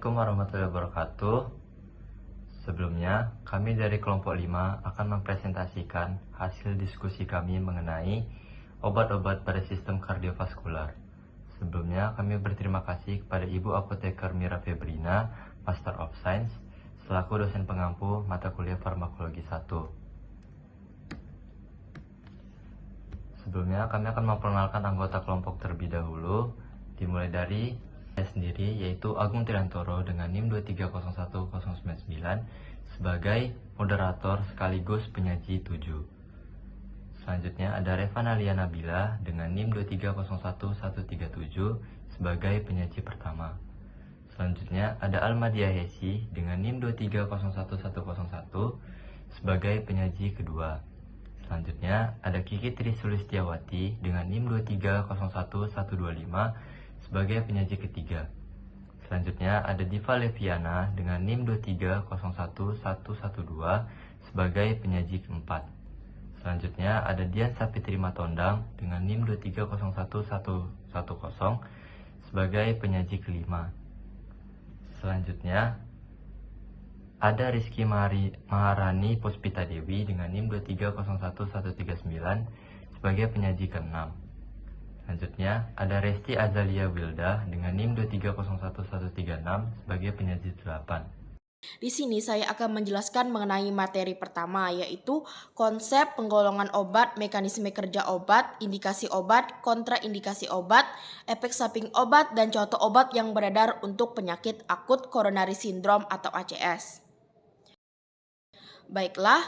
Assalamualaikum warahmatullahi wabarakatuh. Sebelumnya, kami dari kelompok 5 akan mempresentasikan hasil diskusi kami mengenai obat-obat pada sistem kardiovaskular. Sebelumnya, kami berterima kasih kepada Ibu Apoteker Mira Febrina, Master of Science, selaku dosen pengampu mata kuliah Farmakologi 1. Sebelumnya, kami akan memperkenalkan anggota kelompok terlebih dahulu, dimulai dari saya sendiri, yaitu Agung Triantoro dengan NIM 2301099 sebagai moderator sekaligus penyaji 7. Selanjutnya ada Revana Lia Nabila dengan NIM 2301137 sebagai penyaji pertama. Selanjutnya ada Almadia Hesi dengan NIM 2301101 sebagai penyaji kedua. Selanjutnya ada Kiki Tri Sulistiawati dengan NIM 2301125 sebagai penyaji ketiga. Selanjutnya ada Diva Leviana dengan NIM 2301112 sebagai penyaji keempat. Selanjutnya ada Dian Sapitri Matondang dengan NIM 2301110 sebagai penyaji kelima. Selanjutnya ada Rizky Maharani Puspita Dewi dengan NIM 2301139 sebagai penyaji keenam. Selanjutnya ada Resti Azalia Wilda dengan NIM 2301136 sebagai penyaji 8. Di sini saya akan menjelaskan mengenai materi pertama, yaitu konsep penggolongan obat, mekanisme kerja obat, indikasi obat, kontraindikasi obat, efek samping obat, dan contoh obat yang beredar untuk penyakit akut coronary syndrome atau ACS. Baiklah,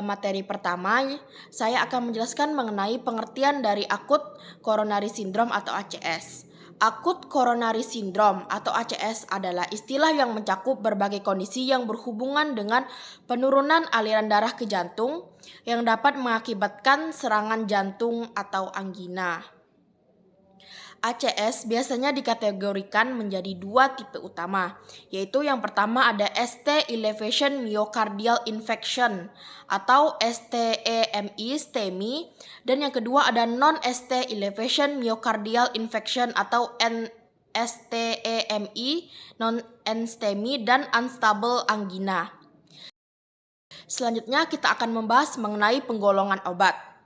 materi pertama saya akan menjelaskan mengenai pengertian dari akut coronary syndrome atau ACS. Akut coronary syndrome atau ACS adalah istilah yang mencakup berbagai kondisi yang berhubungan dengan penurunan aliran darah ke jantung yang dapat mengakibatkan serangan jantung atau angina. ACS biasanya dikategorikan menjadi dua tipe utama, yaitu yang pertama ada ST elevation myocardial infarction atau STEMI, STEMI, dan yang kedua ada non-ST elevation myocardial infarction atau NSTEMI, non-STEMI, dan unstable angina. Selanjutnya kita akan membahas mengenai penggolongan obat.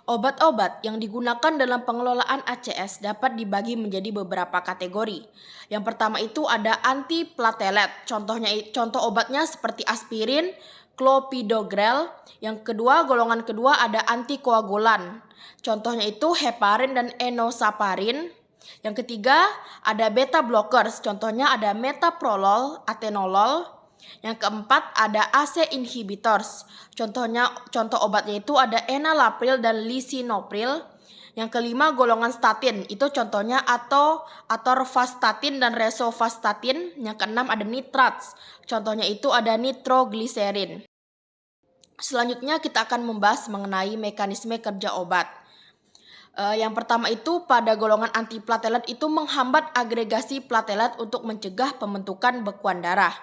Obat-obat yang digunakan dalam pengelolaan ACS dapat dibagi menjadi beberapa kategori. Yang pertama itu ada antiplatelet. Contoh obatnya seperti aspirin, clopidogrel. Yang kedua, golongan kedua ada antikoagulan. Contohnya itu heparin dan enoxaparin. Yang ketiga ada beta blockers. Contohnya ada metoprolol, atenolol. Yang keempat ada ACE inhibitors. Contoh obatnya itu ada enalapril dan lisinopril. Yang kelima golongan statin. Itu contohnya atorvastatin dan rosuvastatin. Yang keenam ada nitrates. Contohnya itu ada nitrogliserin. Selanjutnya kita akan membahas mengenai mekanisme kerja obat. Yang pertama itu pada golongan antiplatelet itu menghambat agregasi platelet untuk mencegah pembentukan bekuan darah.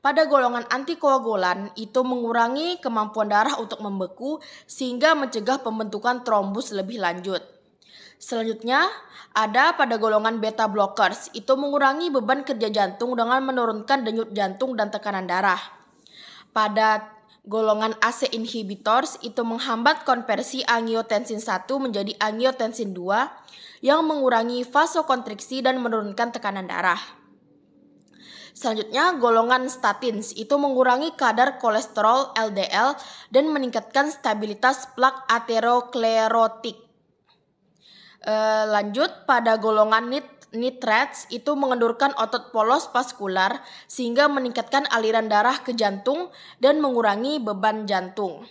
Pada golongan antikoagulan itu mengurangi kemampuan darah untuk membeku sehingga mencegah pembentukan trombus lebih lanjut. Selanjutnya ada pada golongan beta blockers itu mengurangi beban kerja jantung dengan menurunkan denyut jantung dan tekanan darah. Pada golongan ACE inhibitors itu menghambat konversi angiotensin 1 menjadi angiotensin 2 yang mengurangi vasokonstriksi dan menurunkan tekanan darah. Selanjutnya, golongan statins itu mengurangi kadar kolesterol LDL dan meningkatkan stabilitas plak aterosklerotik. Lanjut, pada golongan nitrates itu mengendurkan otot polos vaskular sehingga meningkatkan aliran darah ke jantung dan mengurangi beban jantung.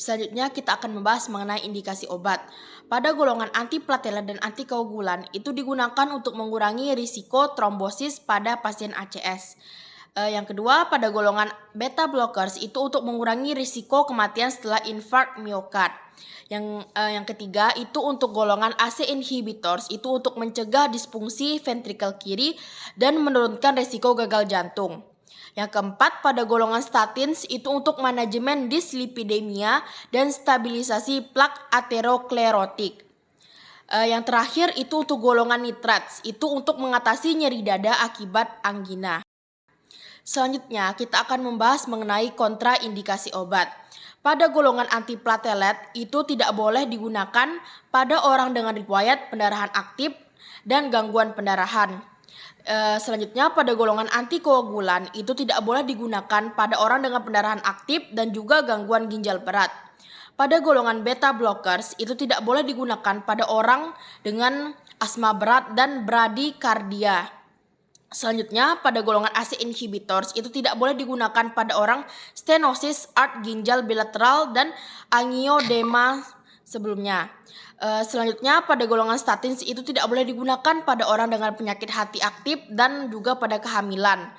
Selanjutnya kita akan membahas mengenai indikasi obat. Pada golongan antiplatelet dan antikoagulan itu digunakan untuk mengurangi risiko trombosis pada pasien ACS. Yang kedua, pada golongan beta blockers itu untuk mengurangi risiko kematian setelah infark miokard. Yang ketiga itu untuk golongan ACE inhibitors itu untuk mencegah disfungsi ventrikel kiri dan menurunkan risiko gagal jantung. Yang keempat, pada golongan statins itu untuk manajemen dislipidemia dan stabilisasi plak aterosklerotik. Yang terakhir itu untuk golongan nitrates, itu untuk mengatasi nyeri dada akibat angina. Selanjutnya, kita akan membahas mengenai kontraindikasi obat. Pada golongan antiplatelet, itu tidak boleh digunakan pada orang dengan riwayat pendarahan aktif dan gangguan pendarahan. Selanjutnya, pada golongan antikoagulan, itu tidak boleh digunakan pada orang dengan pendarahan aktif dan juga gangguan ginjal berat. Pada golongan beta blockers, itu tidak boleh digunakan pada orang dengan asma berat dan bradikardia. Selanjutnya, pada golongan ACE inhibitors itu tidak boleh digunakan pada orang stenosis art ginjal bilateral dan angioedema sebelumnya. Selanjutnya, pada golongan statins itu tidak boleh digunakan pada orang dengan penyakit hati aktif dan juga pada kehamilan.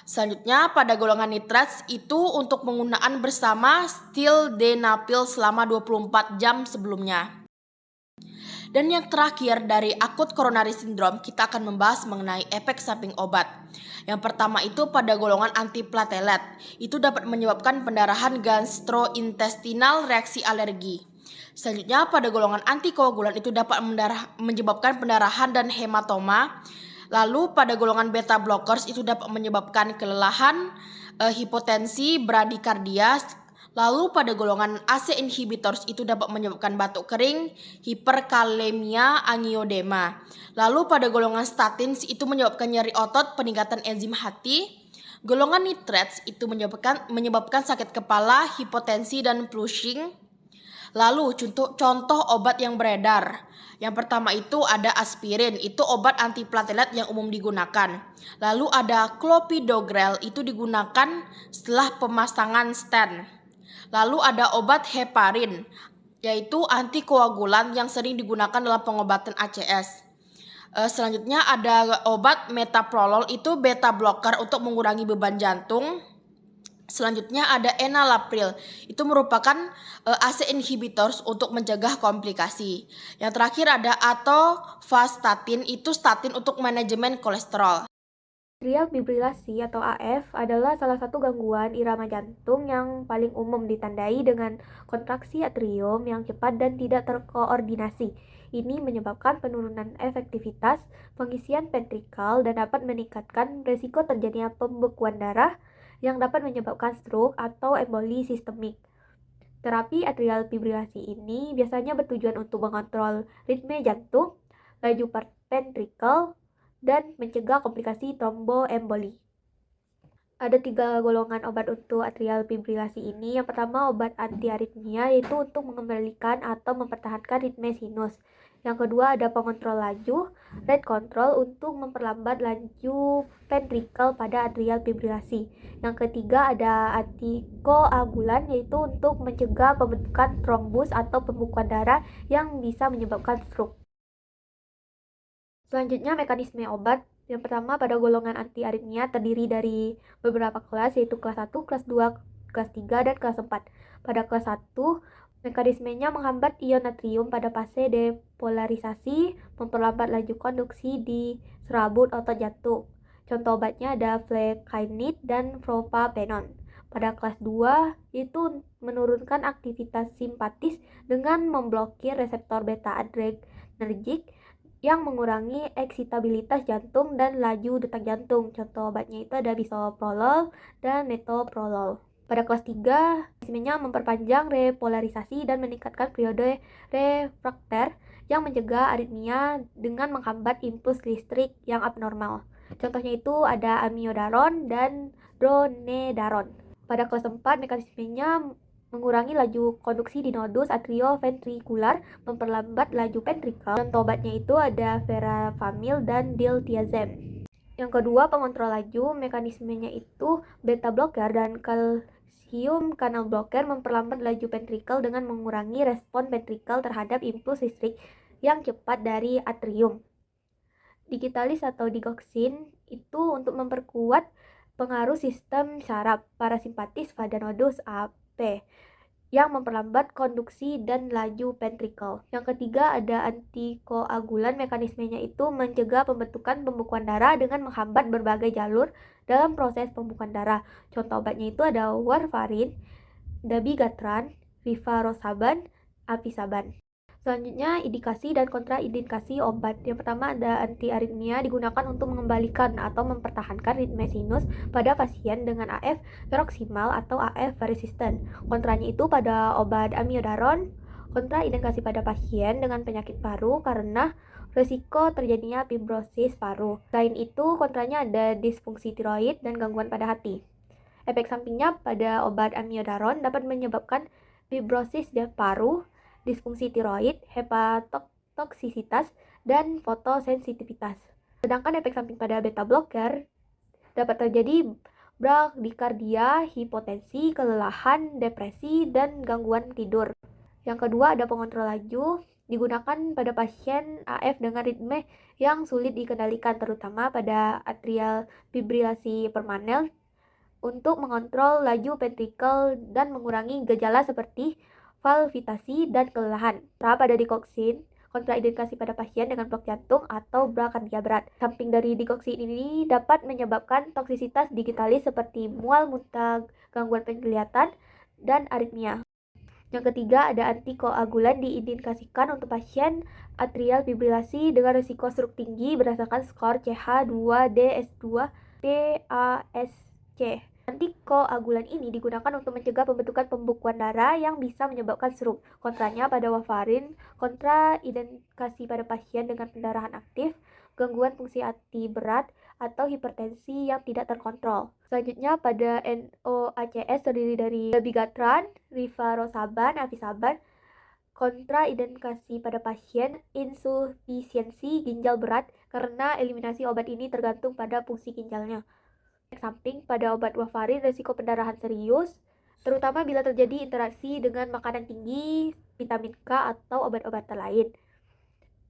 Selanjutnya, pada golongan nitrates itu untuk penggunaan bersama sildenafil selama 24 jam sebelumnya. Dan yang terakhir dari akut coronary syndrome, kita akan membahas mengenai efek samping obat. Yang pertama itu pada golongan antiplatelet, itu dapat menyebabkan pendarahan gastrointestinal reaksi alergi. Selanjutnya pada golongan antikoagulan itu dapat menyebabkan pendarahan dan hematoma. Lalu pada golongan beta blockers itu dapat menyebabkan kelelahan, hipotensi, bradikardia. Lalu pada golongan ACE inhibitors itu dapat menyebabkan batuk kering, hiperkalemia, angioedema. Lalu pada golongan statins itu menyebabkan nyeri otot, peningkatan enzim hati. Golongan nitrates itu menyebabkan sakit kepala, hipotensi, dan flushing. Lalu contoh obat yang beredar. Yang pertama itu ada aspirin, itu obat antiplatelet yang umum digunakan. Lalu ada clopidogrel, itu digunakan setelah pemasangan stent. Lalu ada obat heparin, yaitu antikoagulan yang sering digunakan dalam pengobatan ACS. Selanjutnya ada obat metoprolol, itu beta blocker untuk mengurangi beban jantung. Selanjutnya ada enalapril, itu merupakan ACE inhibitors untuk mencegah komplikasi. Yang terakhir ada atorvastatin, itu statin untuk manajemen kolesterol. Atrial fibrilasi atau AF adalah salah satu gangguan irama jantung yang paling umum ditandai dengan kontraksi atrium yang cepat dan tidak terkoordinasi. Ini menyebabkan penurunan efektivitas pengisian ventrikal dan dapat meningkatkan risiko terjadinya pembekuan darah yang dapat menyebabkan stroke atau emboli sistemik. Terapi atrial fibrilasi ini biasanya bertujuan untuk mengontrol ritme jantung, laju ventrikel, dan mencegah komplikasi tromboemboli. Ada 3 golongan obat untuk atrial fibrilasi ini. Yang pertama obat antiaritmia, yaitu untuk mengembalikan atau mempertahankan ritme sinus. Yang kedua ada pengontrol laju, rate control, untuk memperlambat laju ventrikel pada atrial fibrilasi. Yang ketiga ada antikoagulan, yaitu untuk mencegah pembentukan trombus atau pembekuan darah yang bisa menyebabkan stroke. Selanjutnya mekanisme obat. Yang pertama pada golongan antiaritmia terdiri dari beberapa kelas, yaitu kelas 1, kelas 2, kelas 3, dan kelas 4. Pada kelas 1, mekanismenya menghambat ion natrium pada fase depolarisasi, memperlambat laju konduksi di serabut otot jantung. Contoh obatnya ada flecainide dan propapenon. Pada kelas 2, itu menurunkan aktivitas simpatis dengan memblokir reseptor beta adrenergic yang mengurangi eksitabilitas jantung dan laju detak jantung. Contoh obatnya itu ada bisoprolol dan metoprolol. Pada kelas 3, mekanismenya memperpanjang repolarisasi dan meningkatkan periode refrakter yang mencegah aritmia dengan menghambat impuls listrik yang abnormal. Contohnya itu ada amiodaron dan dronedaron. Pada kelas 4, mekanismenya mengurangi laju konduksi di nodus atrioventrikular, memperlambat laju ventrikel. Contoh obatnya itu ada verapamil dan diltiazem. Yang kedua, pengontrol laju, mekanismenya itu beta blocker dan calcium channel blocker, memperlambat laju ventrikel dengan mengurangi respon ventrikel terhadap impuls listrik yang cepat dari atrium. Digitalis atau digoxin itu untuk memperkuat pengaruh sistem saraf parasimpatis pada nodus AP yang memperlambat konduksi dan laju ventrikel. Yang ketiga ada antikoagulan, mekanismenya itu mencegah pembentukan pembekuan darah dengan menghambat berbagai jalur dalam proses pembekuan darah. Contoh obatnya itu ada warfarin, dabigatran, rivaroxaban, apisaban. Selanjutnya, indikasi dan kontraindikasi obat. Yang pertama ada antiaritmia digunakan untuk mengembalikan atau mempertahankan ritme sinus pada pasien dengan AF paroksimal atau AF resisten. Kontranya itu pada obat amiodaron, kontraindikasi pada pasien dengan penyakit paru karena risiko terjadinya fibrosis paru. Selain itu, kontranya ada disfungsi tiroid dan gangguan pada hati. Efek sampingnya pada obat amiodaron dapat menyebabkan fibrosis paru, disfungsi tiroid, hepatotoksisitas, dan fotosensitivitas. Sedangkan efek samping pada beta blocker dapat terjadi bradykardia, hipotensi, kelelahan, depresi, dan gangguan tidur. Yang kedua ada pengontrol laju, digunakan pada pasien AF dengan ritme yang sulit dikendalikan, terutama pada atrial fibrilasi permanen untuk mengontrol laju ventrikel dan mengurangi gejala seperti valvitasi dan kelelahan. Pada dikoksin, kontraindikasi pada pasien dengan blok jantung atau brakardia berat. Samping dari dikoksin ini dapat menyebabkan toksisitas digitalis seperti mual, muntah, gangguan penglihatan, dan aritmia. Yang ketiga ada antikoagulan diindikasikan untuk pasien atrial fibrilasi dengan risiko stroke tinggi berdasarkan skor CH2-DS2 TASC. Antikoagulan ini digunakan untuk mencegah pembentukan pembekuan darah yang bisa menyebabkan stroke. Kontranya pada warfarin, kontraindikasi pada pasien dengan pendarahan aktif, gangguan fungsi hati berat, atau hipertensi yang tidak terkontrol. Selanjutnya pada NOACS terdiri dari dabigatran, rivaroxaban, afisaban, kontraindikasi pada pasien insufisiensi ginjal berat karena eliminasi obat ini tergantung pada fungsi ginjalnya. Efek samping pada obat warfarin risiko pendarahan serius, terutama bila terjadi interaksi dengan makanan tinggi, vitamin K atau obat-obatan lain.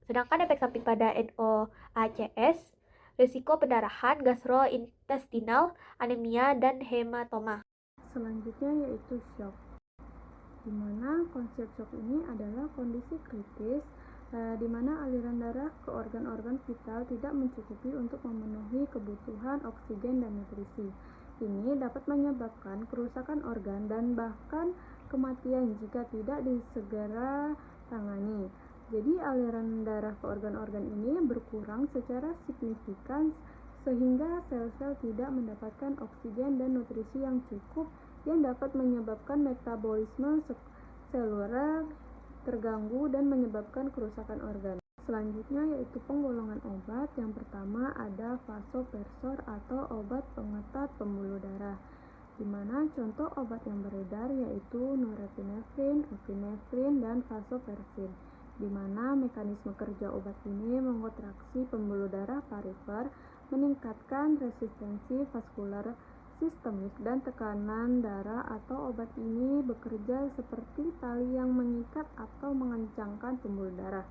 Sedangkan efek samping pada NOACS, risiko pendarahan gastrointestinal, anemia, dan hematoma. Selanjutnya yaitu shock, di mana konsep shock ini adalah kondisi kritis di mana aliran darah ke organ-organ vital tidak mencukupi untuk memenuhi kebutuhan oksigen dan nutrisi. Ini dapat menyebabkan kerusakan organ dan bahkan kematian jika tidak disegera tangani. Jadi aliran darah ke organ-organ ini berkurang secara signifikan sehingga sel-sel tidak mendapatkan oksigen dan nutrisi yang cukup yang dapat menyebabkan metabolisme seluler terganggu dan menyebabkan kerusakan organ. Selanjutnya yaitu penggolongan obat. Yang pertama ada vasopresor atau obat pengetat pembuluh darah, di mana contoh obat yang beredar yaitu norepinefrin, epinefrin, dan vasopressin, di mana mekanisme kerja obat ini mengontraksi pembuluh darah perifer, meningkatkan resistensi vaskular sistemik dan tekanan darah, atau obat ini bekerja seperti tali yang mengikat atau mengencangkan pembuluh darah.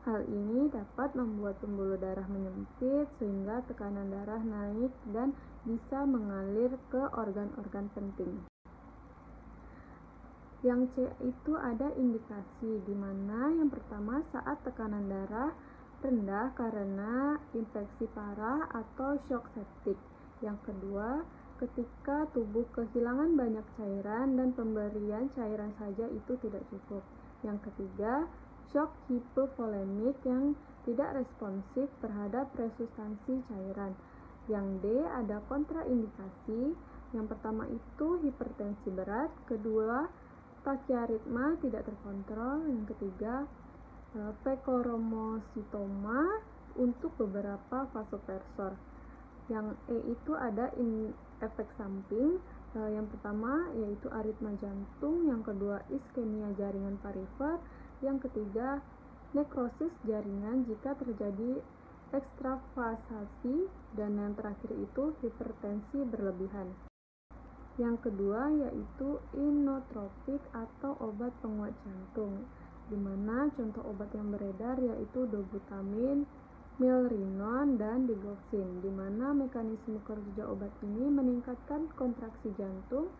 Hal ini dapat membuat pembuluh darah menyempit sehingga tekanan darah naik dan bisa mengalir ke organ-organ penting. Yang C itu ada indikasi, di mana yang pertama saat tekanan darah rendah karena infeksi parah atau shock septik. Yang kedua, ketika tubuh kehilangan banyak cairan dan pemberian cairan saja itu tidak cukup. Yang ketiga, shock hipovolemik yang tidak responsif terhadap resusitasi cairan. Yang D ada kontraindikasi. Yang pertama itu hipertensi berat, kedua tachyarrhythmia tidak terkontrol, yang ketiga phekoromocitoma untuk beberapa vasopresor. Yang E itu ada efek samping. Yang pertama yaitu aritma jantung, yang kedua iskemia jaringan perifer, yang ketiga nekrosis jaringan jika terjadi ekstravasasi, dan yang terakhir itu hipertensi berlebihan. Yang kedua yaitu inotropik atau obat penguat jantung, di mana contoh obat yang beredar yaitu dobutamin, milrinone, dan digoxin, di mana mekanisme kerja obat ini meningkatkan kontraksi jantung,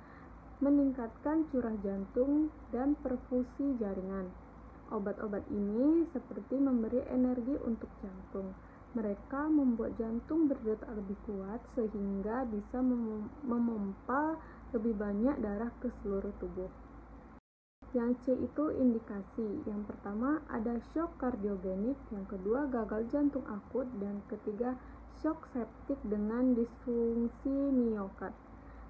meningkatkan curah jantung, dan perfusi jaringan. Obat-obat ini seperti memberi energi untuk jantung. Mereka membuat jantung berdetak lebih kuat sehingga bisa memompa lebih banyak darah ke seluruh tubuh. Yang C itu indikasi. Yang pertama ada shock kardiogenik, yang kedua gagal jantung akut, dan ketiga shock septik dengan disfungsi miokard.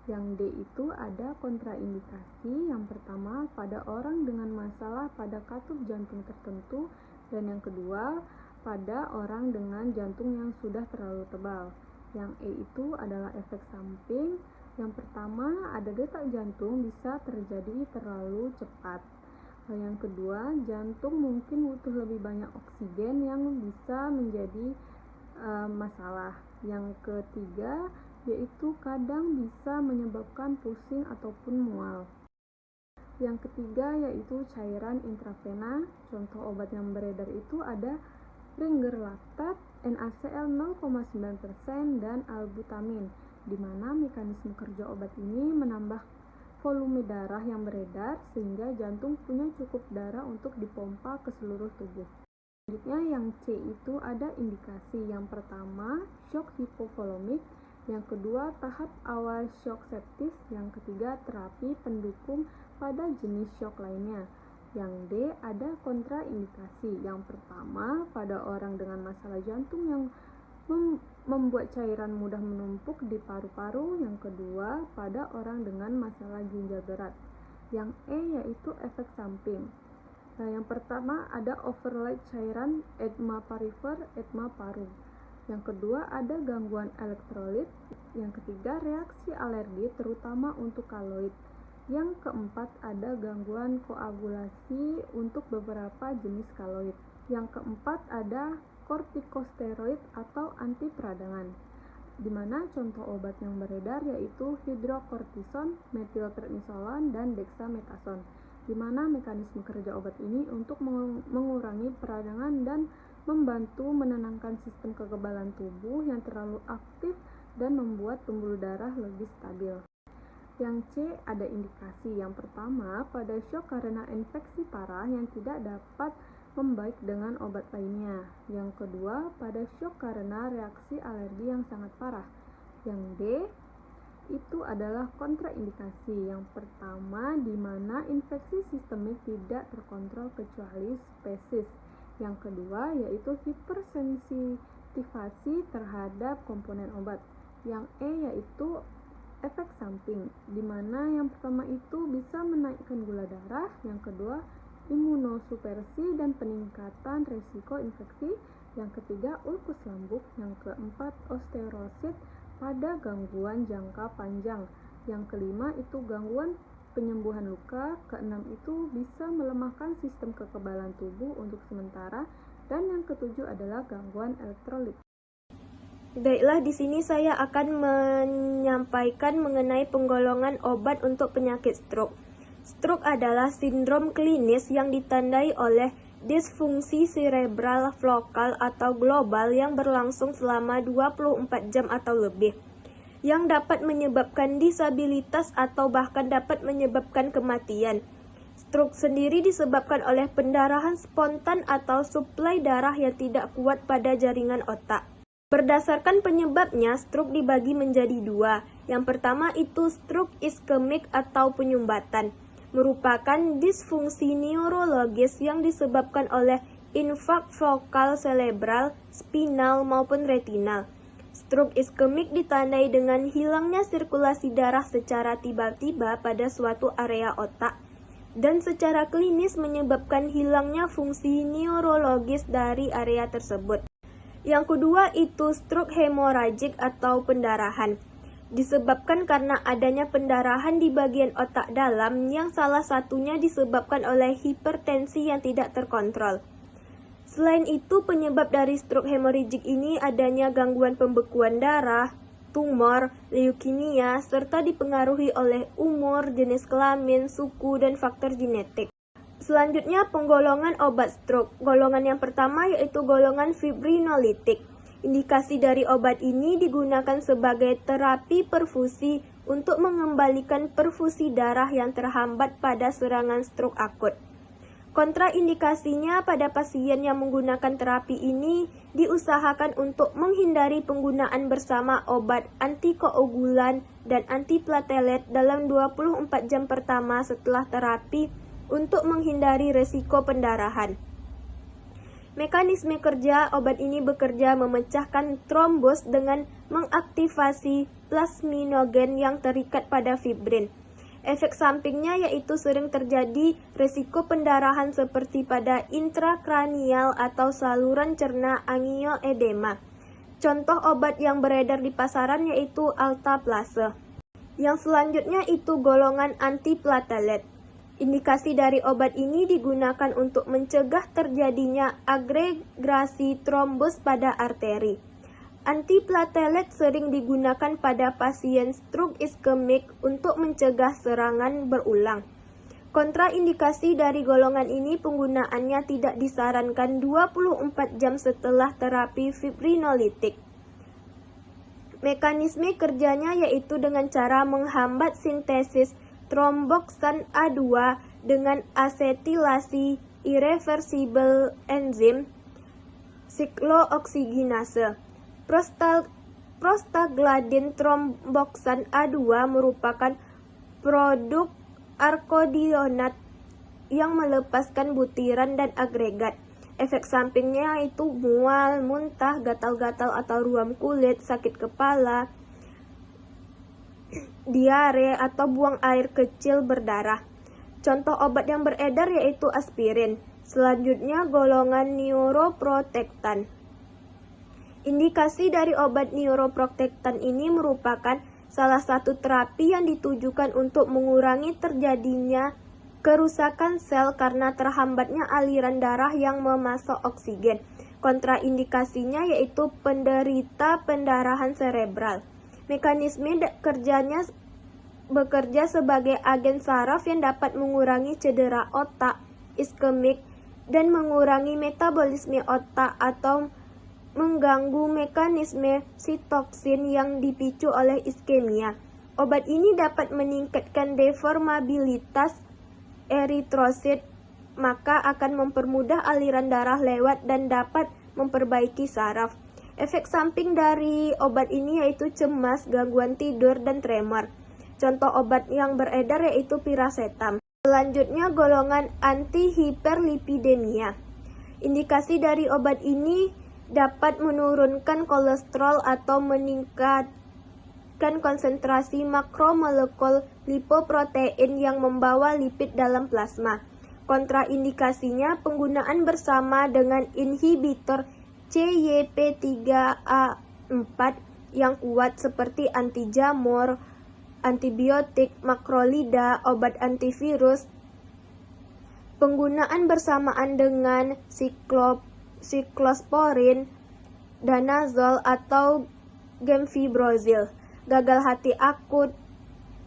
Yang D itu ada kontraindikasi. Yang pertama pada orang dengan masalah pada katup jantung tertentu, dan yang kedua pada orang dengan jantung yang sudah terlalu tebal. Yang E itu adalah efek samping. Yang pertama ada detak jantung bisa terjadi terlalu cepat. Yang kedua, jantung mungkin butuh lebih banyak oksigen yang bisa menjadi masalah. Yang ketiga yaitu kadang bisa menyebabkan pusing ataupun mual. Yang ketiga yaitu cairan intravena. Contoh obat yang beredar itu ada ringerlactat, NaCl 0,9% dan albutamin, di mana mekanisme kerja obat ini menambah volume darah yang beredar sehingga jantung punya cukup darah untuk dipompa ke seluruh tubuh. Selanjutnya yang C itu ada indikasi. Yang pertama shock hipovolemik, yang kedua tahap awal shock septis, yang ketiga terapi pendukung pada jenis shock lainnya. Yang D ada kontraindikasi. Yang pertama pada orang dengan masalah jantung yang membuat cairan mudah menumpuk di paru-paru. Yang kedua pada orang dengan masalah ginjal berat. Yang E yaitu efek samping. Yang pertama ada overload cairan, edema parifer, edema paru. Yang kedua ada gangguan elektrolit. Yang ketiga reaksi alergi terutama untuk kaloid. Yang keempat ada gangguan koagulasi untuk beberapa jenis kaloid. Yang keempat ada kortikosteroid atau anti peradangan, di mana contoh obat yang beredar yaitu hidrokortison, metilprednisolon, dan dexamethasone, di mana mekanisme kerja obat ini untuk mengurangi peradangan dan membantu menenangkan sistem kekebalan tubuh yang terlalu aktif dan membuat pembuluh darah lebih stabil. Yang C ada indikasi. Yang pertama pada shock karena infeksi parah yang tidak dapat membaik dengan obat lainnya. Yang kedua pada shock karena reaksi alergi yang sangat parah. Yang D itu adalah kontraindikasi. Yang pertama di mana infeksi sistemik tidak terkontrol kecuali spesies. Yang kedua yaitu hipersensitivasi terhadap komponen obat. Yang E yaitu efek samping, di mana yang pertama itu bisa menaikkan gula darah, yang kedua imunosupresi dan peningkatan resiko infeksi, yang ketiga ulkus lambung, yang keempat osteorosit pada gangguan jangka panjang, yang kelima itu gangguan penyembuhan luka, keenam itu bisa melemahkan sistem kekebalan tubuh untuk sementara, dan yang ketujuh adalah gangguan elektrolit. Baiklah, di sini saya akan menyampaikan mengenai penggolongan obat untuk penyakit stroke. Stroke adalah sindrom klinis yang ditandai oleh disfungsi cerebral vokal atau global yang berlangsung selama 24 jam atau lebih, yang dapat menyebabkan disabilitas atau bahkan dapat menyebabkan kematian. Stroke sendiri disebabkan oleh pendarahan spontan atau suplai darah yang tidak kuat pada jaringan otak. Berdasarkan penyebabnya, stroke dibagi menjadi dua. Yang pertama itu stroke iskemik atau penyumbatan, merupakan disfungsi neurologis yang disebabkan oleh infak vokal cerebral, spinal maupun retinal. Stroke iskemik ditandai dengan hilangnya sirkulasi darah secara tiba-tiba pada suatu area otak dan secara klinis menyebabkan hilangnya fungsi neurologis dari area tersebut. Yang kedua itu stroke hemoragik atau pendarahan, disebabkan karena adanya pendarahan di bagian otak dalam yang salah satunya disebabkan oleh hipertensi yang tidak terkontrol. Selain itu, penyebab dari stroke hemoragik ini adanya gangguan pembekuan darah, tumor, leukemia, serta dipengaruhi oleh umur, jenis kelamin, suku, dan faktor genetik. Selanjutnya, penggolongan obat stroke. Golongan yang pertama yaitu golongan fibrinolitik. Indikasi dari obat ini digunakan sebagai terapi perfusi untuk mengembalikan perfusi darah yang terhambat pada serangan stroke akut. Kontraindikasinya pada pasien yang menggunakan terapi ini diusahakan untuk menghindari penggunaan bersama obat antikoagulan dan antiplatelet dalam 24 jam pertama setelah terapi untuk menghindari resiko pendarahan. Mekanisme kerja obat ini bekerja memecahkan trombos dengan mengaktifasi plasminogen yang terikat pada fibrin. Efek sampingnya yaitu sering terjadi resiko pendarahan seperti pada intrakranial atau saluran cerna angioedema. Contoh obat yang beredar di pasaran yaitu Altaplase. Yang selanjutnya itu golongan antiplatelet. Indikasi dari obat ini digunakan untuk mencegah terjadinya agregasi trombos pada arteri. Antiplatelet sering digunakan pada pasien stroke iskemik untuk mencegah serangan berulang. Kontraindikasi dari golongan ini penggunaannya tidak disarankan 24 jam setelah terapi fibrinolitik. Mekanisme kerjanya yaitu dengan cara menghambat sintesis tromboksan A2 dengan asetilasi irreversible enzim siklooksigenase. Prostaglandin tromboksan A2 merupakan produk arkodionat yang melepaskan butiran dan agregat. Efek sampingnya itu mual, muntah, gatal-gatal atau ruam kulit, sakit kepala, diare atau buang air kecil berdarah. Contoh obat yang beredar yaitu aspirin. Selanjutnya golongan neuroprotektan. Indikasi dari obat neuroprotektan ini merupakan salah satu terapi yang ditujukan untuk mengurangi terjadinya kerusakan sel karena terhambatnya aliran darah yang memasok oksigen. Kontraindikasinya yaitu penderita pendarahan cerebral. Mekanisme kerjanya bekerja sebagai agen saraf yang dapat mengurangi cedera otak, iskemik, dan mengurangi metabolisme otak atau mengganggu mekanisme sitoksin yang dipicu oleh iskemia. Obat ini dapat meningkatkan deformabilitas eritrosit, maka akan mempermudah aliran darah lewat dan dapat memperbaiki saraf. Efek samping dari obat ini yaitu cemas, gangguan tidur, dan tremor. Contoh obat yang beredar yaitu piracetam. Selanjutnya golongan antihiperlipidemia. Indikasi dari obat ini dapat menurunkan kolesterol atau meningkatkan konsentrasi makromolekul lipoprotein yang membawa lipid dalam plasma. Kontraindikasinya penggunaan bersama dengan inhibitor CYP3A4 yang kuat seperti anti-jamur, antibiotik, makrolida, obat antivirus. Penggunaan bersamaan dengan siklosporin, danazol atau gemfibrozil. Gagal hati akut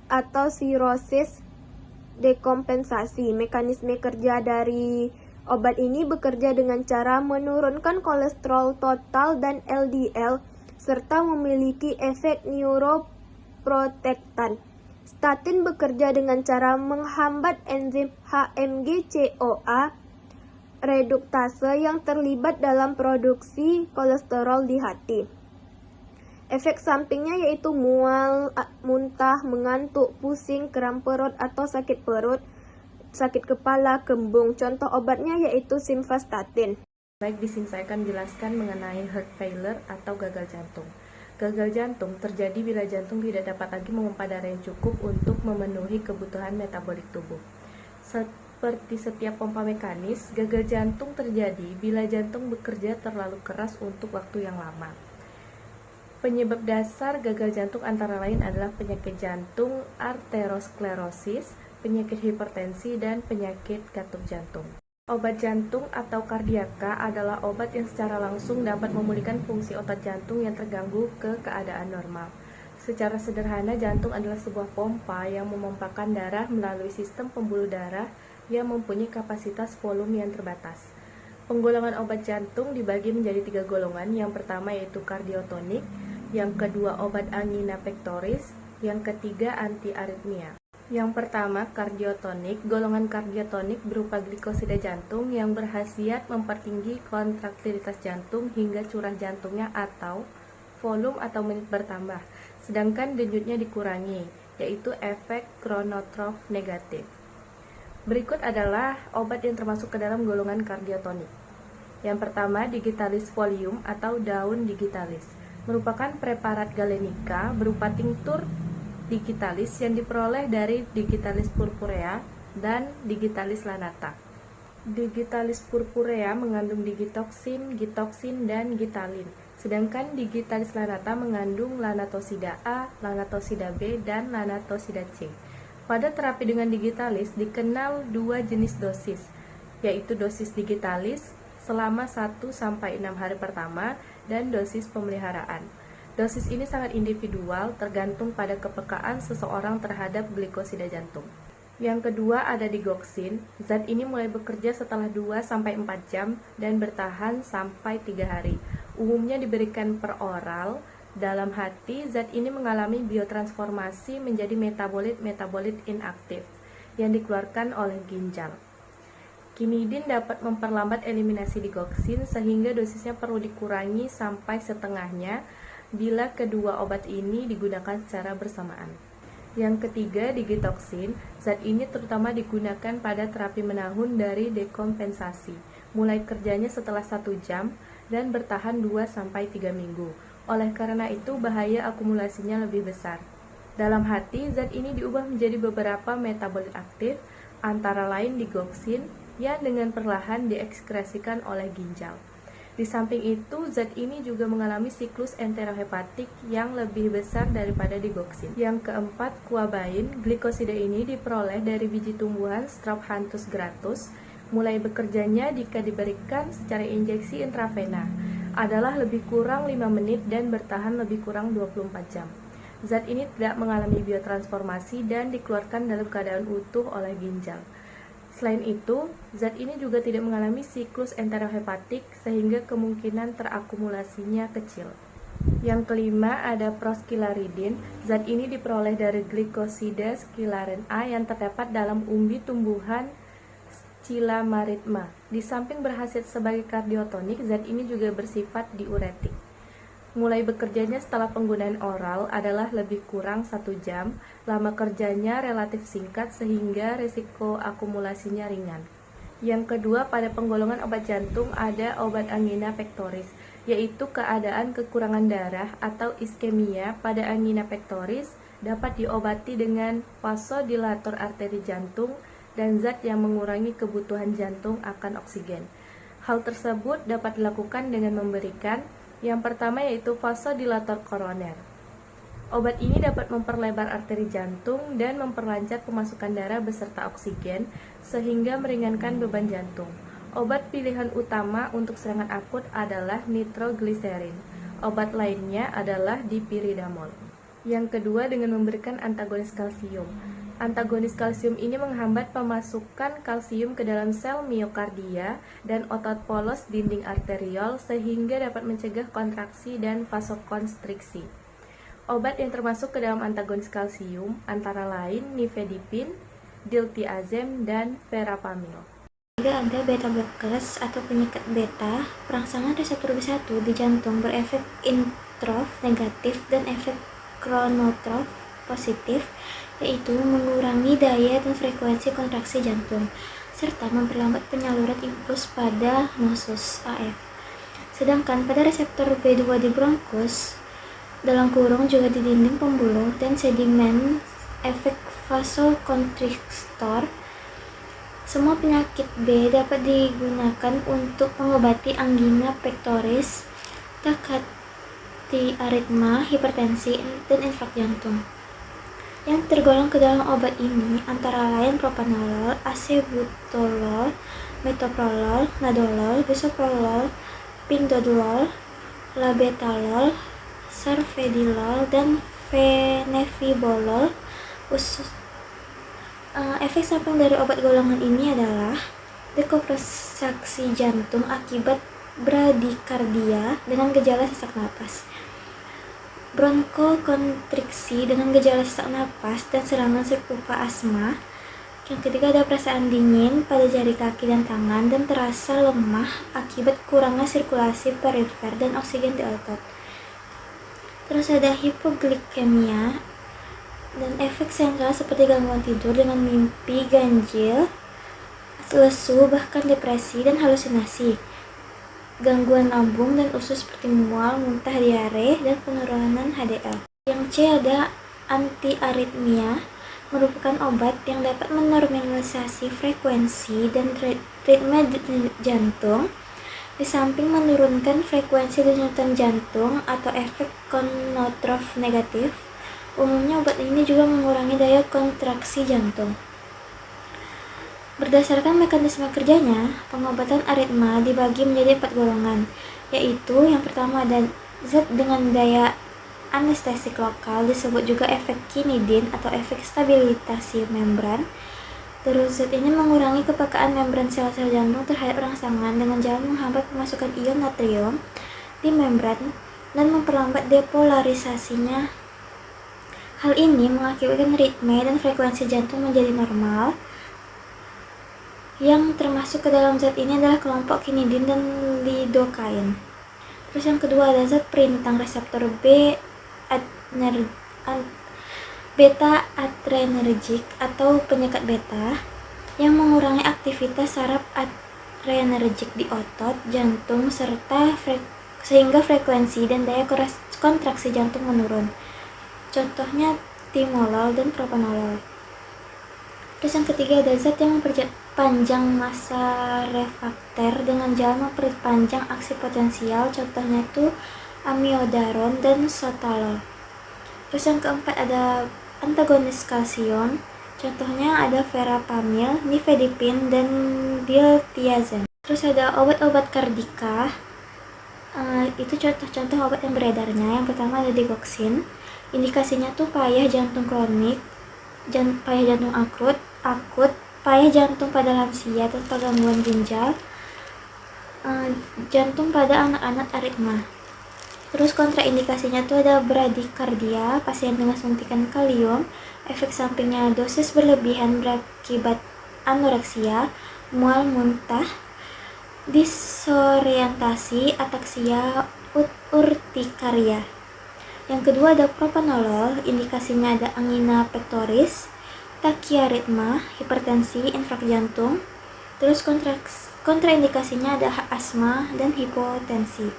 atau sirosis dekompensasi. Mekanisme kerja dari obat ini bekerja dengan cara menurunkan kolesterol total dan LDL serta memiliki efek neuroprotektan. Statin bekerja dengan cara menghambat enzim HMG-CoA reduktase yang terlibat dalam produksi kolesterol di hati. Efek sampingnya yaitu mual, muntah, mengantuk, pusing, kram perut atau sakit perut, sakit kepala, kembung. Contoh obatnya yaitu simvastatin. Baik, di sini saya akan menjelaskan mengenai heart failure atau gagal jantung. Gagal jantung terjadi bila jantung tidak dapat lagi memompa darah yang cukup untuk memenuhi kebutuhan metabolik tubuh. Seperti setiap pompa mekanis, gagal jantung terjadi bila jantung bekerja terlalu keras untuk waktu yang lama. Penyebab dasar gagal jantung antara lain adalah penyakit jantung, arteriosklerosis, penyakit hipertensi, dan penyakit katup jantung. Obat jantung atau kardiaka adalah obat yang secara langsung dapat memulihkan fungsi otot jantung yang terganggu ke keadaan normal. Secara sederhana, jantung adalah sebuah pompa yang memompakan darah melalui sistem pembuluh darah yang mempunyai kapasitas volume yang terbatas. Penggolongan obat jantung dibagi menjadi 3 golongan. Yang pertama yaitu kardiotonik, yang kedua obat angina pectoris, yang ketiga antiaritmia. Yang pertama, kardiotonik. Golongan kardiotonik berupa glikosida jantung yang berkhasiat mempertinggi kontraktilitas jantung hingga curah jantungnya atau volume atau menit bertambah, sedangkan denyutnya dikurangi, yaitu efek chronotrof negatif. Berikut adalah obat yang termasuk ke dalam golongan kardiotonik. Yang pertama, digitalis folium atau daun digitalis. Merupakan preparat galenika berupa tinktur digitalis yang diperoleh dari digitalis purpurea dan digitalis lanata. Digitalis purpurea mengandung digitoksin, gitoksin, dan gitalin. Sedangkan digitalis lanata mengandung lanatosida A, lanatosida B, dan lanatosida C. Pada terapi dengan digitalis dikenal dua jenis dosis, yaitu dosis digitalis selama 1-6 hari pertama dan dosis pemeliharaan. Dosis ini sangat individual tergantung pada kepekaan seseorang terhadap glikosida jantung. Yang kedua ada digoxin. Zat ini mulai bekerja setelah 2-4 jam dan bertahan sampai 3 hari. Umumnya diberikan per oral. Dalam hati, zat ini mengalami biotransformasi menjadi metabolit inaktif yang dikeluarkan oleh ginjal. Kinidin dapat memperlambat eliminasi digoxin sehingga dosisnya perlu dikurangi sampai setengahnya bila kedua obat ini digunakan secara bersamaan. Yang ketiga, digitoksin. Zat ini terutama digunakan pada terapi menahun dari dekompensasi. Mulai kerjanya setelah 1 jam dan bertahan 2-3 minggu. Oleh karena itu, bahaya akumulasinya lebih besar. Dalam hati, zat ini diubah menjadi beberapa metabolit aktif, antara lain digoxin, yang dengan perlahan diekskresikan oleh ginjal. Di samping itu, zat ini juga mengalami siklus enterohepatik yang lebih besar daripada digoxin. Yang keempat, kuabain. Glikosida ini diperoleh dari biji tumbuhan Strophanthus gratus. Mulai bekerjanya jika diberikan secara injeksi intravena adalah lebih kurang 5 menit dan bertahan lebih kurang 24 jam. Zat ini tidak mengalami biotransformasi dan dikeluarkan dalam keadaan utuh oleh ginjal. Selain itu, zat ini juga tidak mengalami siklus enterohepatik sehingga kemungkinan terakumulasinya kecil. Yang kelima ada proskilaridin. Zat ini diperoleh dari glikosida skilaren A yang terdapat dalam umbi tumbuhan Scilamaritma. Di samping berhasil sebagai kardiotonik, zat ini juga bersifat diuretik. Mulai bekerjanya setelah penggunaan oral adalah lebih kurang 1 jam. Lama kerjanya relatif singkat sehingga risiko akumulasinya ringan. Yang kedua, pada penggolongan obat jantung ada obat angina pectoris, yaitu keadaan kekurangan darah atau iskemia pada angina pectoris dapat diobati dengan vasodilator arteri jantung dan zat yang mengurangi kebutuhan jantung akan oksigen. Hal tersebut dapat dilakukan dengan memberikan yang pertama yaitu vasodilator koroner. Obat ini dapat memperlebar arteri jantung dan memperlancar pemasukan darah beserta oksigen sehingga meringankan beban jantung. Obat pilihan utama untuk serangan akut adalah nitrogliserin. Obat lainnya adalah dipiridamol. Yang kedua dengan memberikan antagonis kalsium. Antagonis kalsium ini menghambat pemasukan kalsium ke dalam sel miokardia dan otot polos dinding arteriol sehingga dapat mencegah kontraksi dan vasokonstriksi. Obat yang termasuk ke dalam antagonis kalsium antara lain nifedipin, diltiazem, dan verapamil. Juga ada beta blockers atau penyikat beta. Perangsangan reseptor B1 di jantung berefek introf negatif dan efek kronotrof positif, yaitu mengurangi daya dan frekuensi kontraksi jantung, serta memperlambat penyaluran impuls pada nosus AF. Sedangkan pada reseptor B2 di bronkus, dalam kurung juga di dinding pembuluh dan sedimen efek vasokonstriktor. Semua penyakit B dapat digunakan untuk mengobati angina pectoris, tachyarrhythmia, hipertensi, dan infark jantung. Yang tergolong ke dalam obat ini antara lain propanolol, acebutolol, metoprolol, nadolol, bisoprolol, pindodolol, labetalol, sarfedilol, dan fenefibolol. Efek samping dari obat golongan ini adalah dekompresi jantung akibat bradikardia dengan gejala sesak napas, bronkokontriksi dengan gejala sesak napas dan serangan sirkupa asma. Yang ketiga ada perasaan dingin pada jari kaki dan tangan dan terasa lemah akibat kurangnya sirkulasi perifer dan oksigen di otot. Terus ada hipoglikemia dan efek sentral seperti gangguan tidur dengan mimpi ganjil, lesu, bahkan depresi dan halusinasi, gangguan lambung dan usus seperti mual, muntah, diare, dan penurunan HDL. Yang C ada antiaritmia, merupakan obat yang dapat menormalisasi frekuensi dan ritme jantung, di samping menurunkan frekuensi denyutan jantung atau efek konotrof negatif. Umumnya obat ini juga mengurangi daya kontraksi jantung. Berdasarkan mekanisme kerjanya, pengobatan aritma dibagi menjadi 4 golongan, yaitu yang pertama ada zat dengan daya anestesik lokal, disebut juga efek kinidin atau efek stabilisasi membran. Terus zat ini mengurangi kepekaan membran sel-sel jantung terhadap rangsangan dengan jalan menghambat pemasukan ion natrium di membran dan memperlambat depolarisasinya. Hal ini mengakibatkan ritme dan frekuensi jantung menjadi normal. Yang termasuk ke dalam zat ini adalah kelompok kinidin dan lidokain. Terus yang kedua ada zat perintang reseptor beta adrenergik atau penyekat beta yang mengurangi aktivitas saraf adrenergik di otot, jantung, sehingga frekuensi dan daya kontraksi jantung menurun. Contohnya timolol dan propanolol. Terus yang ketiga ada zat yang memperpanjang masa refrakter dengan jalan memperpanjang aksi potensial, contohnya itu amiodaron dan sotalol. Terus yang keempat ada antagonis kalsium, contohnya ada verapamil, nifedipin, dan diltiazem. Terus ada obat-obat kardika, itu contoh-contoh obat yang beredarnya. Yang pertama ada digoxin, indikasinya tuh payah jantung kronik, payah jantung akut, payah jantung pada lansia tanpa gangguan ginjal, jantung pada anak-anak aritma. Terus kontraindikasinya tuh ada bradikardia, pasien dengan suntikan kalium, efek sampingnya dosis berlebihan berakibat anoreksia, mual, muntah, disorientasi, ataksia, urtikaria. Yang kedua ada propanolol, indikasinya ada angina pectoris, takiaritma, hipertensi, infark jantung. Terus kontraindikasinya ada asma dan hipotensi.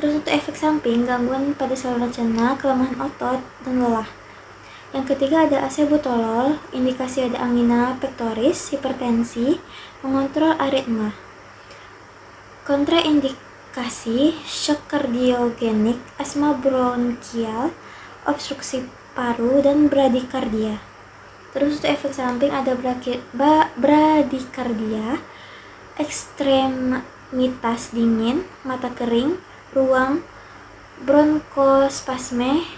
Terus untuk efek samping, gangguan pada saluran cerna, kelemahan otot, dan lelah. Yang ketiga ada acebutolol, indikasi ada angina pectoris, hipertensi, mengontrol aritma. Kontraindikasi shock kardiogenik, asma bronkial, obstruksi paru, dan bradikardia. Terus untuk efek samping ada bradikardia, ekstremitas dingin, mata kering, ruam, bronkospasme,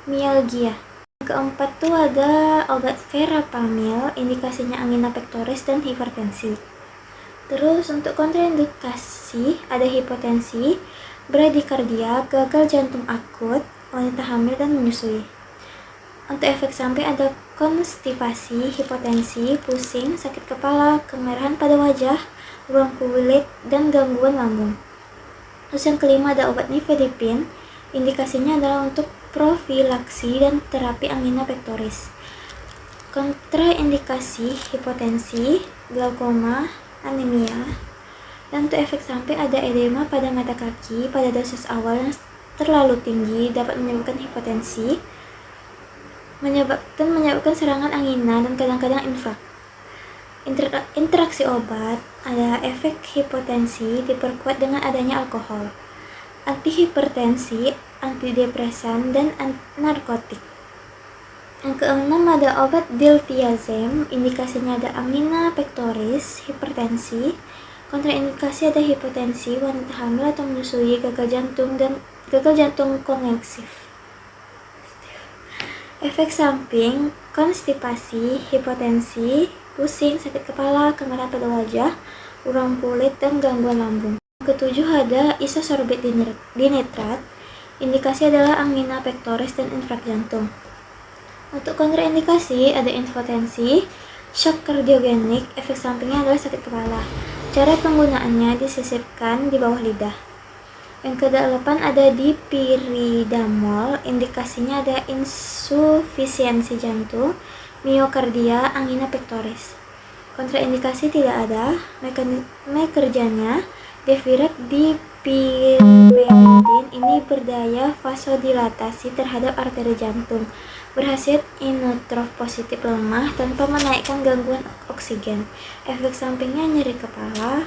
mialgia. Keempat tuh ada obat verapamil, indikasinya angina pectoris dan hipertensi. Terus untuk kontraindikasi ada hipotensi, bradikardia, gagal jantung akut, wanita hamil dan menyusui. Untuk efek samping ada konstipasi, hipotensi, pusing, sakit kepala, kemerahan pada wajah, ruam kulit, dan gangguan lambung. Terus yang kelima ada obat nifedipin, indikasinya adalah untuk profilaksi dan terapi angina pectoris. Kontraindikasi hipotensi, glaukoma, anemia. Dan untuk efek samping ada edema pada mata kaki pada dosis awal yang terlalu tinggi dapat menyebabkan hipotensi, menyebabkan serangan angina dan kadang-kadang infark. Interaksi obat ada efek hipotensi diperkuat dengan adanya alkohol, antihipertensi, antidepresan, dan narkotik. Yang keenam ada obat diltiazem, indikasinya ada angina pectoris, hipertensi, kontraindikasi ada hipotensi, wanita hamil atau menyusui, gagal jantung kongestif. Efek samping konstipasi, hipotensi, pusing, sakit kepala, kemerahan pada wajah, ruam kulit, dan gangguan lambung. Ketujuh ada isosorbit dinitrat, indikasi adalah angina pectoris dan infark jantung. Untuk kontraindikasi ada impotensi, shock kardiogenik, efek sampingnya adalah sakit kepala. Cara penggunaannya disisipkan di bawah lidah. Yang ke-8 ada dipiridamol, indikasinya ada insufisiensi jantung, miokardia, angina pectoris. Kontraindikasi tidak ada. Mekanisme kerjanya, Devirex dipiripentine ini berdaya vasodilatasi terhadap arteri jantung, berhasil inotrof positif lemah tanpa menaikkan gangguan oksigen. Efek sampingnya nyeri kepala,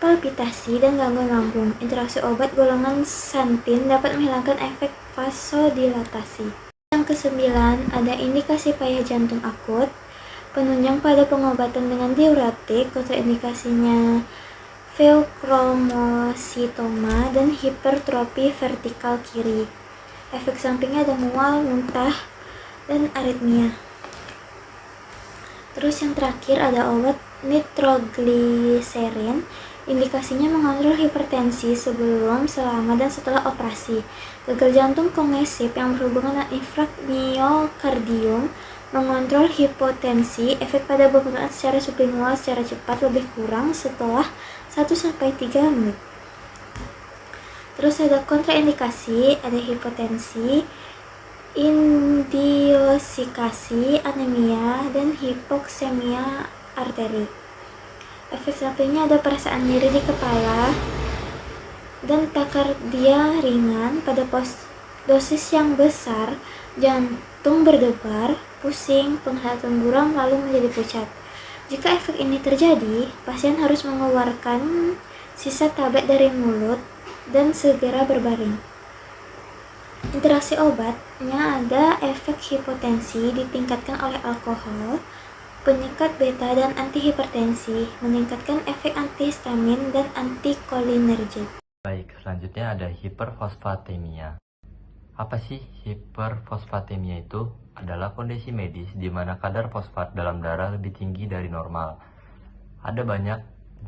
palpitasi, dan gangguan lambung. Interaksi obat golongan santin dapat menghilangkan efek vasodilatasi. Yang kesembilan, ada indikasi payah jantung akut. Penunjang pada pengobatan dengan diuretik, kontraindikasinya pheochromocytoma dan hipertrofi vertikal kiri. Efek sampingnya ada mual, muntah, dan aritmia. Terus yang terakhir ada obat nitrogliserin. Indikasinya mengontrol hipertensi sebelum, selama, dan setelah operasi. Gagal jantung kongesif yang berhubungan dengan infark miokardium, mengontrol hipotensi, efek pada pembentukan secara sublingual secara cepat lebih kurang setelah 1-3 menit. Terus ada kontraindikasi, ada hipotensi, indiosikasi, anemia, dan hipoksemia arteri. Efek sampingnya ada perasaan nyeri di kepala dan takardia ringan. Pada dosis yang besar, jantung berdebar, pusing, penglihatan buram, lalu menjadi pucat. Jika efek ini terjadi, pasien harus mengeluarkan sisa tablet dari mulut dan segera berbaring. Interaksi obatnya ada efek hipotensi ditingkatkan oleh alkohol, penyekat beta dan antihipertensi, meningkatkan efek antihistamin dan antikolinergik. Baik, selanjutnya ada hiperfosfatemia. Apa sih hiperfosfatemia itu? Adalah kondisi medis di mana kadar fosfat dalam darah lebih tinggi dari normal. Ada banyak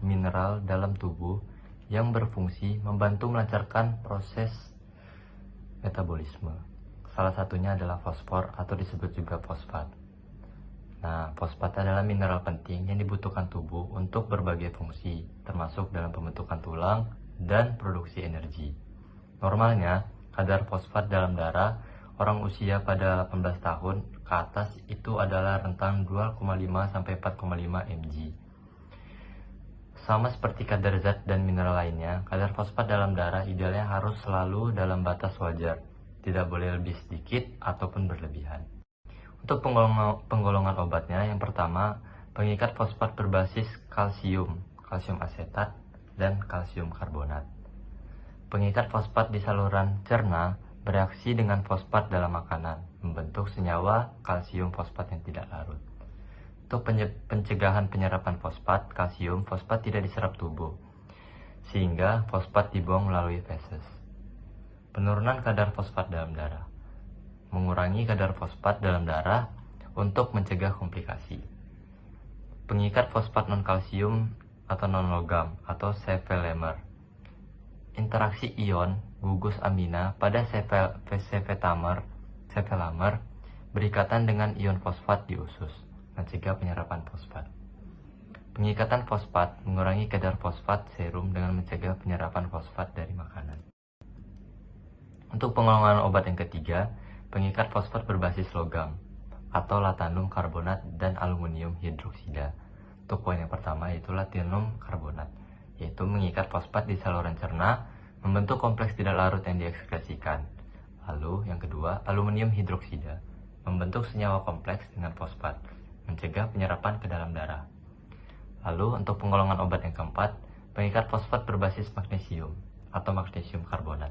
mineral dalam tubuh yang berfungsi membantu melancarkan proses metabolisme. Salah satunya adalah fosfor atau disebut juga fosfat. Nah, fosfat adalah mineral penting yang dibutuhkan tubuh untuk berbagai fungsi, termasuk dalam pembentukan tulang dan produksi energi. Normalnya, kadar fosfat dalam darah orang usia pada 18 tahun ke atas itu adalah rentang 2,5 sampai 4,5 mg. Sama seperti kadar zat dan mineral lainnya, kadar fosfat dalam darah idealnya harus selalu dalam batas wajar, tidak boleh lebih sedikit ataupun berlebihan. Untuk penggolongan obatnya, yang pertama, pengikat fosfat berbasis kalsium, kalsium asetat, dan kalsium karbonat. Pengikat fosfat di saluran cerna bereaksi dengan fosfat dalam makanan, membentuk senyawa kalsium fosfat yang tidak larut. Untuk pencegahan penyerapan fosfat, kalsium fosfat tidak diserap tubuh, sehingga fosfat dibuang melalui feses. Penurunan kadar fosfat dalam darah, mengurangi kadar fosfat dalam darah untuk mencegah komplikasi. Pengikat fosfat non-kalsium atau non-logam atau sevelamer. Interaksi ion gugus amina pada sevelamer berikatan dengan ion fosfat di usus, mencegah penyerapan fosfat. Pengikatan fosfat mengurangi kadar fosfat serum dengan mencegah penyerapan fosfat dari makanan. Untuk penggolongan obat yang ketiga, pengikat fosfat berbasis logam atau latanum karbonat dan aluminium hidroksida. Untuk poin yang pertama yaitu latinum karbonat, yaitu mengikat fosfat di saluran cerna, membentuk kompleks tidak larut yang diekskresikan. Lalu yang kedua, aluminium hidroksida, membentuk senyawa kompleks dengan fosfat, mencegah penyerapan ke dalam darah. Lalu untuk penggolongan obat yang keempat, pengikat fosfat berbasis magnesium atau magnesium karbonat.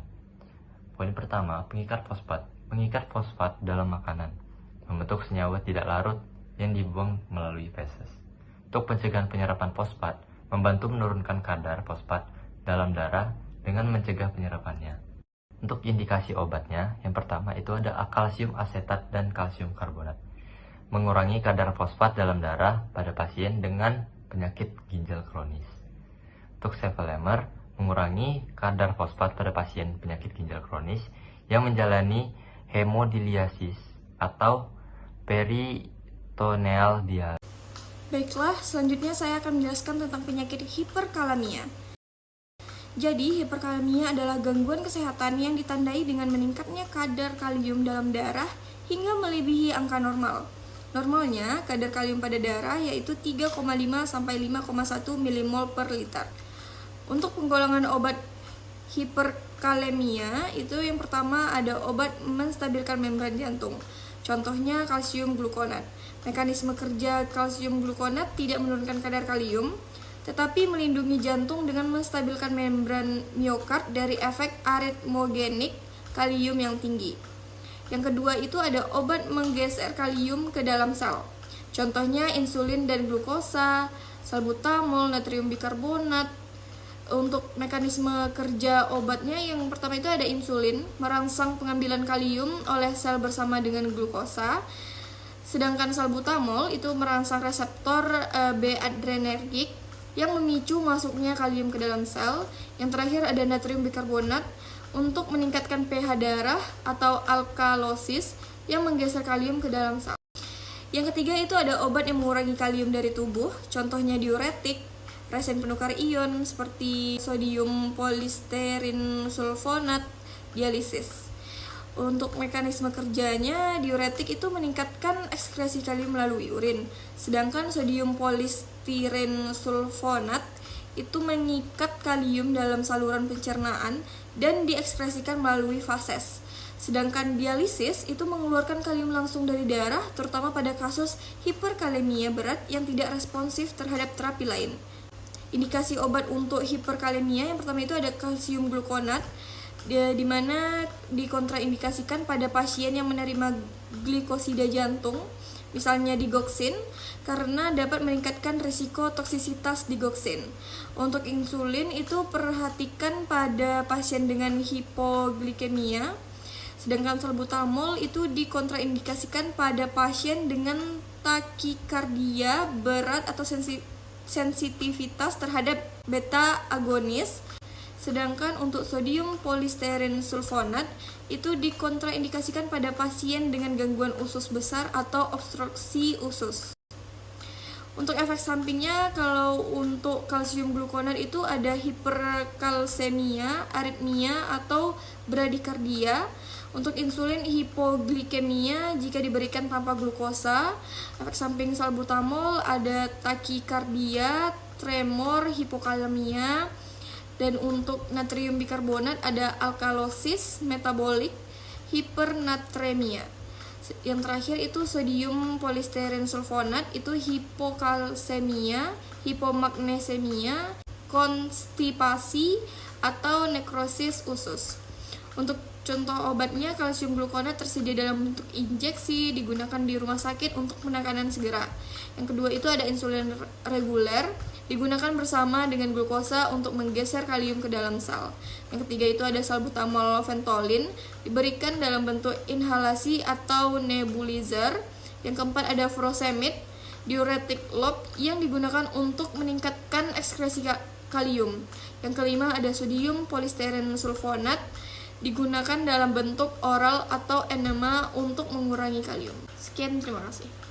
Poin pertama, pengikat fosfat, mengikat fosfat dalam makanan, membentuk senyawa tidak larut yang dibuang melalui feses. Untuk pencegahan penyerapan fosfat, membantu menurunkan kadar fosfat dalam darah dengan mencegah penyerapannya. Untuk indikasi obatnya, yang pertama itu ada kalsium asetat dan kalsium karbonat, mengurangi kadar fosfat dalam darah pada pasien dengan penyakit ginjal kronis. Untuk sevelamer, mengurangi kadar fosfat pada pasien penyakit ginjal kronis yang menjalani hemodiliasis atau peritoneal dialisis. Baiklah, selanjutnya saya akan menjelaskan tentang penyakit hiperkalemia. Jadi, hiperkalemia adalah gangguan kesehatan yang ditandai dengan meningkatnya kadar kalium dalam darah hingga melebihi angka normal. Normalnya, kadar kalium pada darah yaitu 3,5 sampai 5,1 milimol per liter. Untuk penggolongan obat hiperkalemia, itu yang pertama ada obat menstabilkan membran jantung. Contohnya kalsium glukonat. Mekanisme kerja kalsium glukonat tidak menurunkan kadar kalium, tetapi melindungi jantung dengan menstabilkan membran miokard dari efek aritmogenik kalium yang tinggi. Yang kedua itu ada obat menggeser kalium ke dalam sel. Contohnya insulin dan glukosa, salbutamol, natrium bikarbonat. Untuk mekanisme kerja obatnya yang pertama itu ada insulin, merangsang pengambilan kalium oleh sel bersama dengan glukosa. Sedangkan salbutamol itu merangsang reseptor B-adrenergik yang memicu masuknya kalium ke dalam sel. Yang terakhir ada natrium bikarbonat untuk meningkatkan pH darah atau alkalosis yang menggeser kalium ke dalam sel. Yang ketiga itu ada obat yang mengurangi kalium dari tubuh, contohnya diuretik, resen penukar ion seperti sodium polisterin sulfonat, dialisis. Untuk mekanisme kerjanya, diuretik itu meningkatkan ekskresi kalium melalui urin, sedangkan sodium polistiren sulfonat itu mengikat kalium dalam saluran pencernaan dan diekskresikan melalui fases. Sedangkan dialisis itu mengeluarkan kalium langsung dari darah, terutama pada kasus hiperkalemia berat yang tidak responsif terhadap terapi lain. Indikasi obat untuk hiperkalemia yang pertama itu ada kalsium glukonat, di mana dikontraindikasikan pada pasien yang menerima glikosida jantung, misalnya digoxin, karena dapat meningkatkan risiko toksisitas digoxin. Untuk insulin itu perhatikan pada pasien dengan hipoglikemia, sedangkan salbutamol itu dikontraindikasikan pada pasien dengan takikardia berat atau sensitivitas terhadap beta agonis. Sedangkan untuk sodium polisterin sulfonat itu dikontraindikasikan pada pasien dengan gangguan usus besar atau obstruksi usus. Untuk efek sampingnya, kalau untuk kalsium glukonat itu ada hiperkalsemia, aritmia, atau bradikardia. Untuk insulin, hipoglikemia jika diberikan tanpa glukosa. Efek samping salbutamol ada takikardia, tremor, hipokalemia. Dan untuk natrium bikarbonat ada alkalosis metabolik, hipernatremia. Yang terakhir itu sodium polisterin sulfonat itu hipokalsemia, hipomagnesemia, konstipasi, atau nekrosis usus. Untuk contoh obatnya, kalsium glukonat tersedia dalam bentuk injeksi, digunakan di rumah sakit untuk penekanan segera. Yang kedua itu ada insulin reguler, digunakan bersama dengan glukosa untuk menggeser kalium ke dalam sel. Yang ketiga itu ada salbutamol ventolin, diberikan dalam bentuk inhalasi atau nebulizer. Yang keempat ada furosemid, diuretik lob yang digunakan untuk meningkatkan ekskresi kalium. Yang kelima ada sodium polisterin sulfonat, digunakan dalam bentuk oral atau enema untuk mengurangi kalium. Sekian, terima kasih.